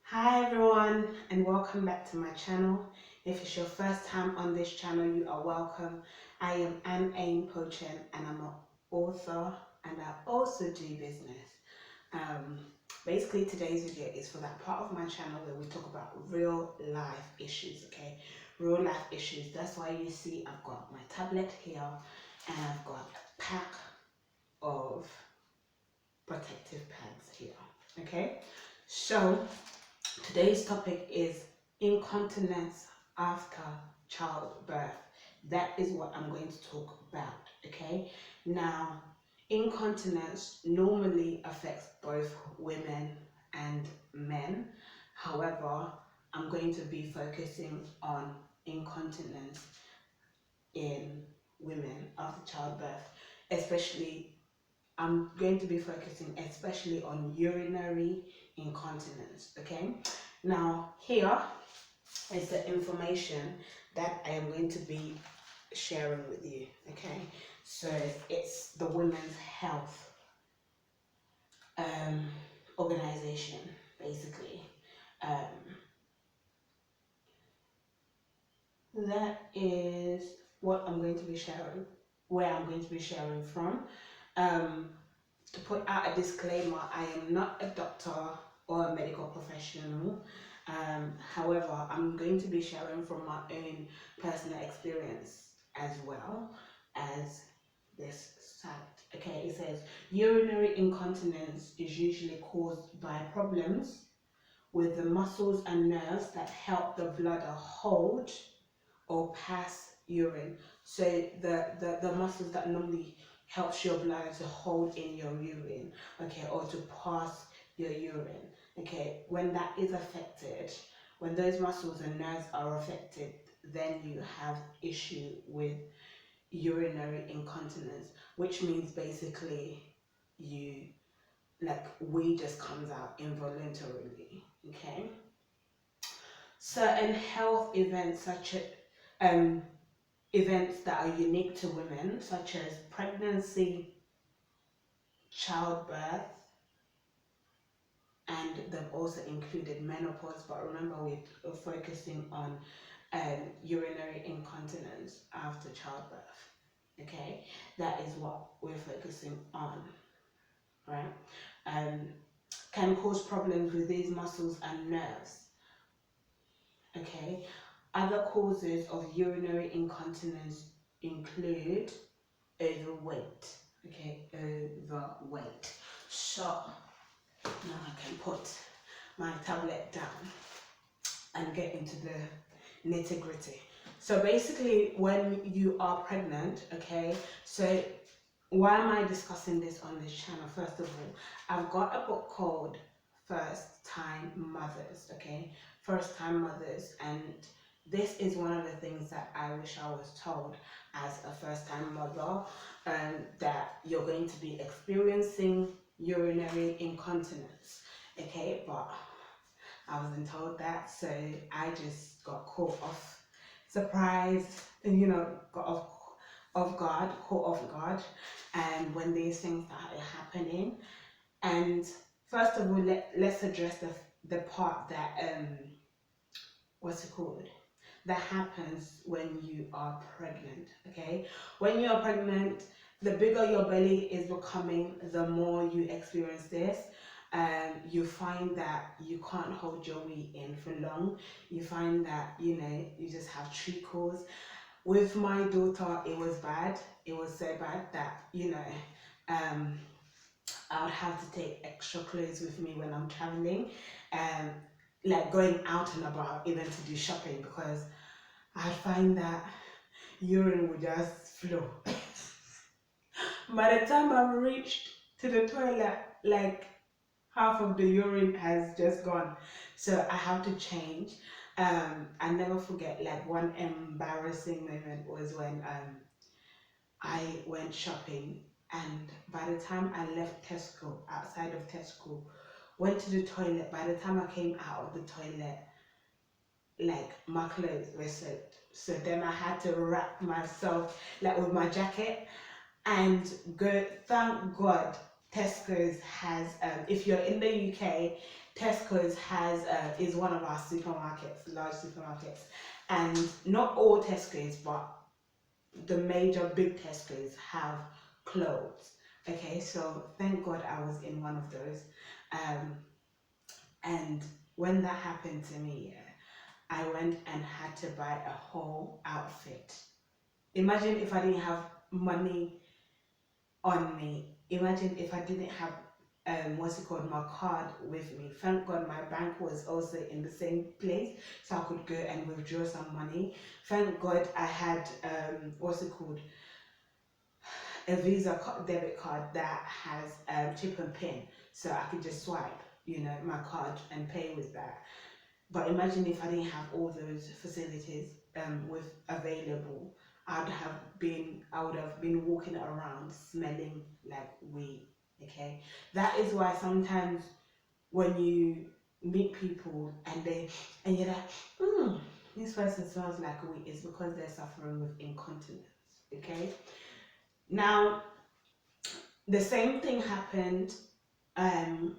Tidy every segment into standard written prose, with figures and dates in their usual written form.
Hi everyone, and welcome back to my channel. If it's your first time on this channel, you are welcome. I am Anne Pochen and I'm an author and I also do business. Um, Basically today's video is for that part of my channel where we talk about real life issues, okay? Real life issues. That's why you see I've got my tablet here and I've got a pack of protective pads here, okay? So today's topic is incontinence after childbirth. That is what I'm going to talk about, okay? Now, incontinence normally affects both women and men. However, I'm going to be focusing on incontinence in women after childbirth, especially I'm going to be focusing especially on urinary incontinence, okay? Now, here is the information that I am going to be sharing with you, okay? So it's the Women's Health um, organization, basically. That is what I'm going to be sharing, where I'm going to be sharing from. Um, to put out a disclaimer, I am not a doctor or a medical professional. However, I'm going to be sharing from my own personal experience as well as this site. Okay, it says urinary incontinence is usually caused by problems with the muscles and nerves that help the bladder hold or pass urine. So the muscles that normally helps your bladder to hold in your urine, okay, or to pass your urine, okay, when that is affected, when those muscles and nerves are affected, then you have issue with urinary incontinence, which means basically you like wee just comes out involuntarily, okay. Certain health events such as events that are unique to women, such as pregnancy, childbirth, and they've also included menopause. But remember, we're focusing on urinary incontinence after childbirth. Okay, that is what we're focusing on, right? Um, can cause problems with these muscles and nerves. Okay, other causes of urinary incontinence include overweight. Okay, overweight. So now I can put my tablet down and get into the nitty gritty. So basically, when you are pregnant, okay, so why am I discussing this on this channel? First of all, I've got a book called First Time Mothers, okay, First Time Mothers, and this is one of the things that I wish I was told as a first time mother, that you're going to be experiencing urinary incontinence, okay, but I wasn't told that, so I just got caught off surprised, and got off guard, caught off guard, and when these things started happening. And first of all, let's address the part that what's it called? That happens when you are pregnant, okay? When you are pregnant, the bigger your belly is becoming, the more you experience this. You find that you can't hold your wee in for long. You find that, you just have treacles. With my daughter, it was bad. It was so bad that, um, I would have to take extra clothes with me when I'm traveling, um, like going out and about, even to do shopping, because I find that urine would just flow. By the time I've reached to the toilet, like half of the urine has just gone. So I have to change. I never forget, like, one embarrassing moment was when I went shopping, and by the time I left Tesco, outside of Tesco, went to the toilet, by the time I came out of the toilet, like my clothes were soaked. So then I had to wrap myself like with my jacket and go. Thank God Tesco's has, if you're in the UK, Tesco's has is one of our supermarkets, large supermarkets, and not all Tesco's, but the major big Tesco's have clothes. Okay, so thank God I was in one of those. Um, and when that happened to me, yeah, I went and had to buy a whole outfit. Imagine if I didn't have money on me. Imagine if I didn't have what's it called, my card with me. Thank God my bank was also in the same place, so I could go and withdraw some money. Thank God I had what's it called, a debit card that has chip and pin, so I could just swipe, my card and pay with that. But imagine if I didn't have all those facilities with available, I would have been walking around smelling like weed. Okay, that is why sometimes when you meet people and you're like, this person smells like weed, it's because they're suffering with incontinence. Okay, now the same thing happened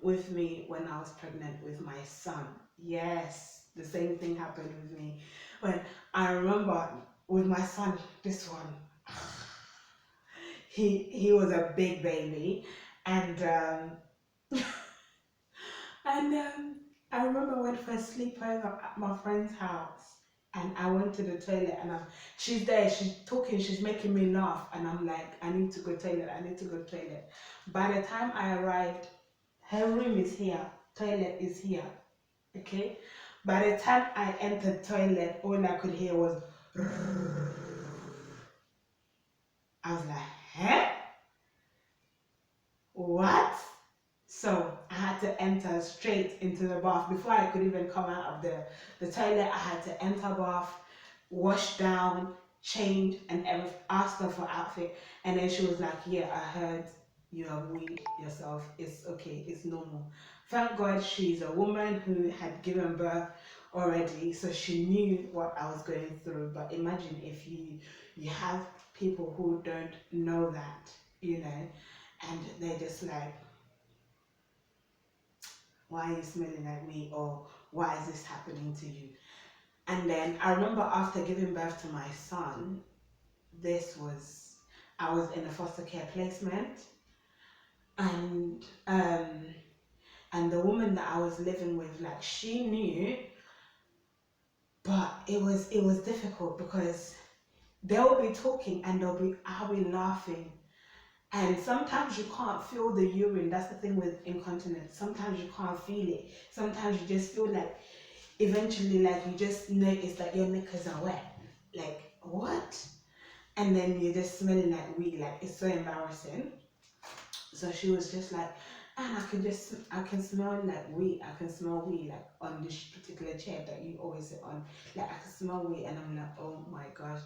with me when I was pregnant with my son. Yes, the same thing happened with me. When I remember with my son, this one, he was a big baby, and and I remember I went for a sleepover at my friend's house, and I went to the toilet, and she's there, she's talking, she's making me laugh, and I'm like, I need to go toilet, I need to go toilet. By the time I arrived, her room is here, toilet is here. Okay. By the time I entered toilet, all I could hear was. I was like, huh? What? So I had to enter straight into the bath before I could even come out of the toilet. I had to enter bath, wash down, change, and ask her for outfit. And then she was like, yeah, I heard you have weed yourself. It's okay. It's normal. Thank God she's a woman who had given birth already, so she knew what I was going through. But imagine if you have people who don't know that, and they're just like, why are you smelling like me, or why is this happening to you? And then I remember after giving birth to my son, I was in a foster care placement, and and the woman that I was living with, like, she knew, but it was difficult because they'll be talking and I'll be laughing. And sometimes you can't feel the urine. That's the thing with incontinence. Sometimes you can't feel it. Sometimes you just feel like, eventually, like, you just notice that your knickers are wet. Like, what? And then you're just smelling like weed. Like, it's so embarrassing. So she was just like, and I can smell like weed. I can smell weed, like, on this particular chair that you always sit on. Like, I can smell weed. And I'm like, oh my gosh,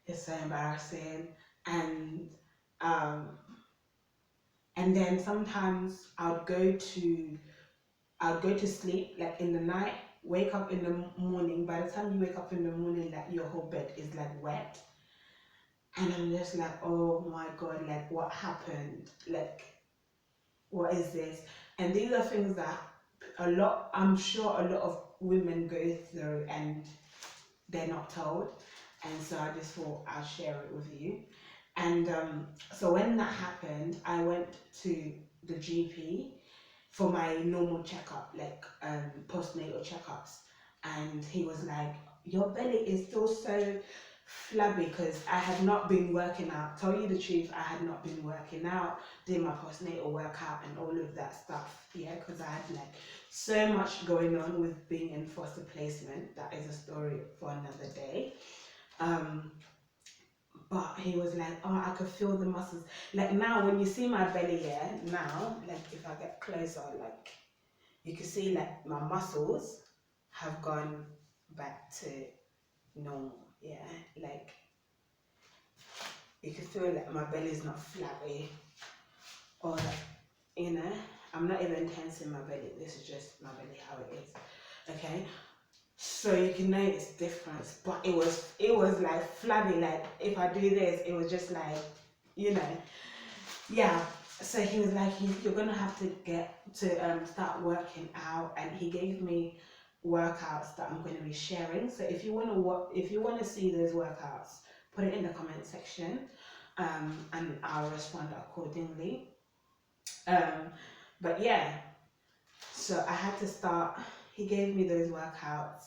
it's so embarrassing. And um and then sometimes I'd go to sleep, like, in the night, wake up in the morning. By the time you wake up in the morning, like, your whole bed is like wet, and I'm just like, oh my God, like, what happened? Like, what is this? And these are things that I'm sure a lot of women go through, and they're not told. And so I just thought I'll share it with you. And so when that happened, I went to the GP for my normal checkup, like postnatal checkups. And he was like, your belly is still so flabby, because I had not been working out. Tell you the truth, I had not been working out, doing my postnatal workout and all of that stuff. Yeah, because I had, like, so much going on with being in foster placement. That is a story for another day. But he was like, oh, I could feel the muscles. Like, now, when you see my belly here, now, like, if I get closer, like, you can see, like, my muscles have gone back to normal. Yeah, like, you can feel like my belly is not flabby, or, like, I'm not even tensing my belly. This is just my belly how it is. Okay. So you can notice difference, but it was like flabby. Like, if I do this, it was just like, yeah. So he was like, you're gonna have to get to start working out, and he gave me workouts that I'm going to be sharing. So if you want to if you want to see those workouts, put it in the comment section, and I'll respond accordingly. Um, but yeah, so I had to start. He gave me those workouts,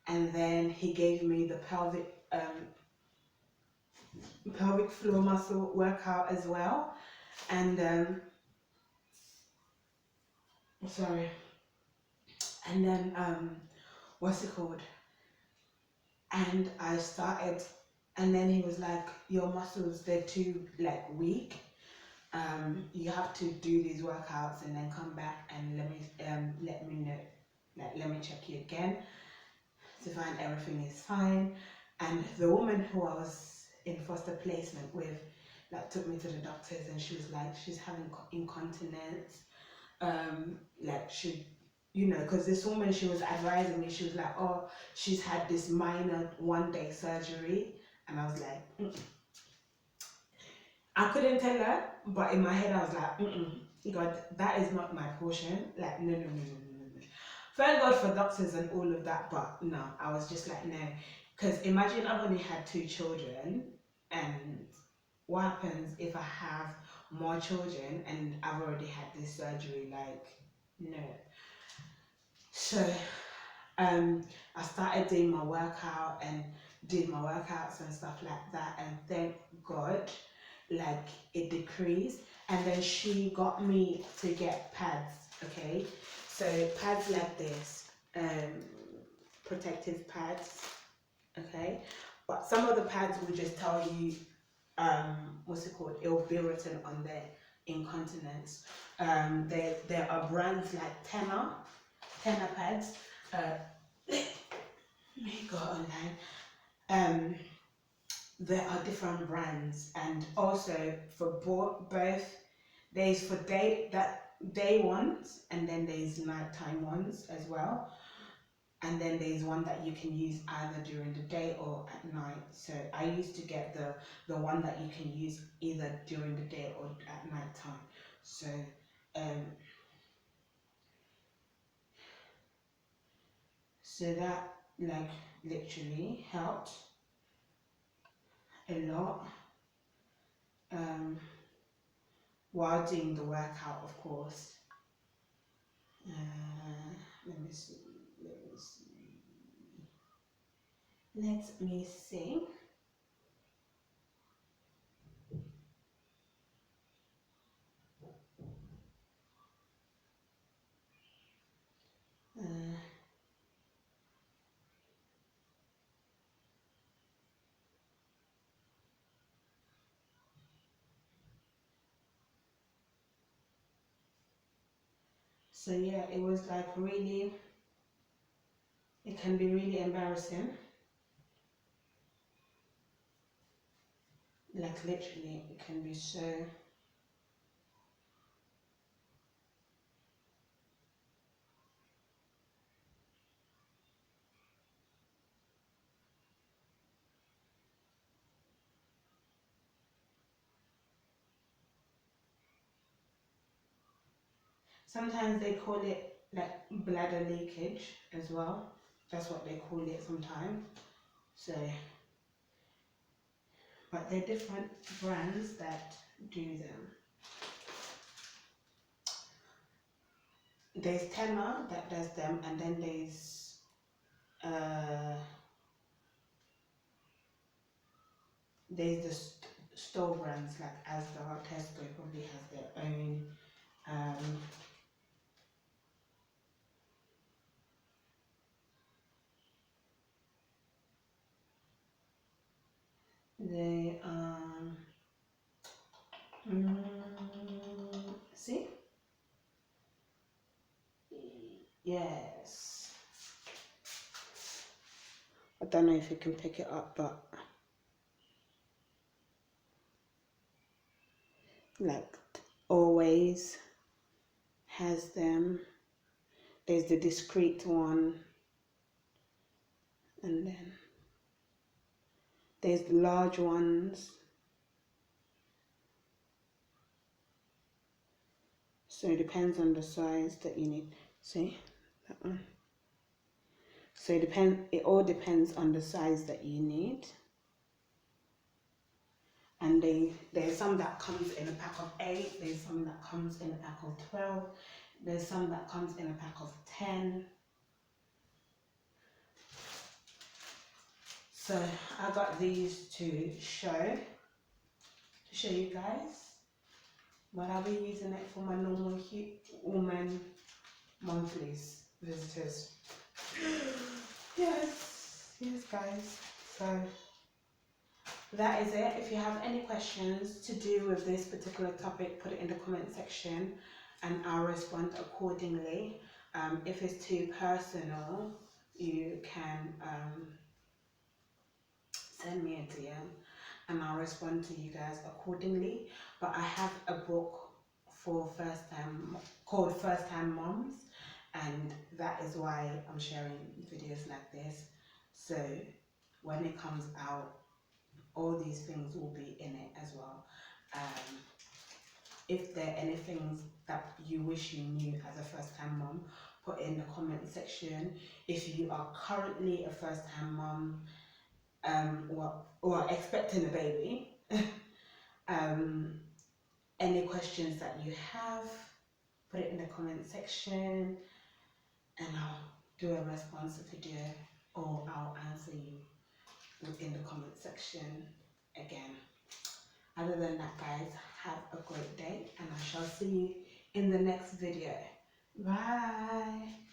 and then he gave me the pelvic floor muscle workout as well. And sorry, and then what's it called? And I started, and then he was like, your muscles, they're too like weak. You have to do these workouts and then come back and let me know, like let me check you again to find everything is fine. And the woman who I was in foster placement with, like, took me to the doctors, and she was like, she's having incontinence. Like, she, you know, because this woman, she was advising me, she was like, oh, she's had this minor 1 day surgery. And I was like, I couldn't tell her, but in my head I was like, God, that is not my portion. Like, no, no, no, no, no, no, no. Thank God for doctors and all of that, but no, I was just like, no. Because imagine I've only had 2 children, and what happens if I have more children and I've already had this surgery? Like, no. So I started doing my workout and did my workouts and stuff like that, and thank God, like, it decreased. And then she got me to get pads, okay? So pads like this, protective pads, okay? But some of the pads will just tell you, what's it called? It'll be written on their incontinence. There are brands like Tenor pads. Uh, Let me go online. There are different brands, and also for both, there's for day ones, and then there's nighttime ones as well, and then there's one that you can use either during the day or at night. So I used to get the one that you can use either during the day or at night time. So um that, like, literally helped a lot. um while doing the workout, of course. Let me see. Let me see. Let me see. Uh, so yeah, it was like really. It can be really embarrassing. Like, literally, it can be so. Sometimes they call it like bladder leakage as well. That's what they call it sometimes. So, but they're different brands that do them. There's Tenor that does them, and then uh there's the store brands like Asda or Tesco probably has their own. Um, they see, yes. I don't know if you can pick it up, but like, Always has them. There's the discreet one, and then there's the large ones. So it depends on the size that you need. See that one. So it all depends on the size that you need. And there's some that comes in a pack of 8, there's some that comes in a pack of 12, there's some that comes in a pack of 10. So I got these to show you guys, but I'll be using it for my normal woman monthlies visitors. Yes guys. So that is it. If you have any questions to do with this particular topic, put it in the comment section and I'll respond accordingly. If it's too personal, you can send me a DM and I'll respond to you guys accordingly. But I have a book for called First Time Moms, and that is why I'm sharing videos like this. So when it comes out, all these things will be in it as well. If there are any things that you wish you knew as a first time mom, put in the comment section. If you are currently a first time mom, or expecting a baby, any questions that you have, put it in the comment section and I'll do a response video or I'll answer you within the comment section again. Other than that, guys, have a great day and I shall see you in the next video. Bye.